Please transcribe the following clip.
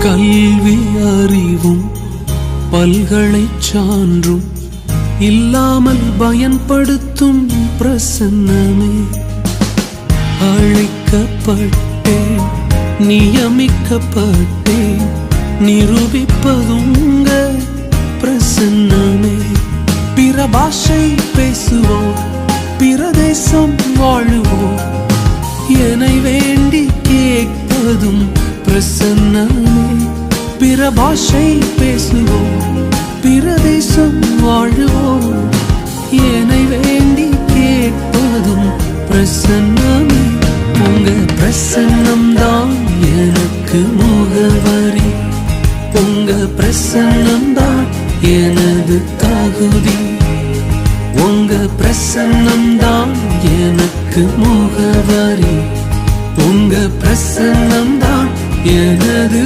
கல்வி அறிவும் பல்கலை சான்றும் இல்லாமல் பயன்படுத்தும் பிரசன்னமே. அழைக்கப்பட்டேன், நியமிக்கப்பட்டேன், நிரூபிப்பதுங்க பிரசன்னமே. பிற பாஷை பேசுவோம், பிரதேசம் வாழுவோம், என்னை வேண்டி கேட்பதும் பிரசன்னமே. பிற பாஷை பேசுவோம், பிரதேசம் வாழுவோம், என்னை வேண்டி கேட்பதும் பிரசன்னமே. உங்க பிரசன்னம் தான் எனக்கு முகவரி, உங்க பிரசன்னம் தான் எனது தகுதி, உங்க பிரசன்னம் தான் எனக்கு முகவரி, உங்க பிரசன்னம் தான் எனது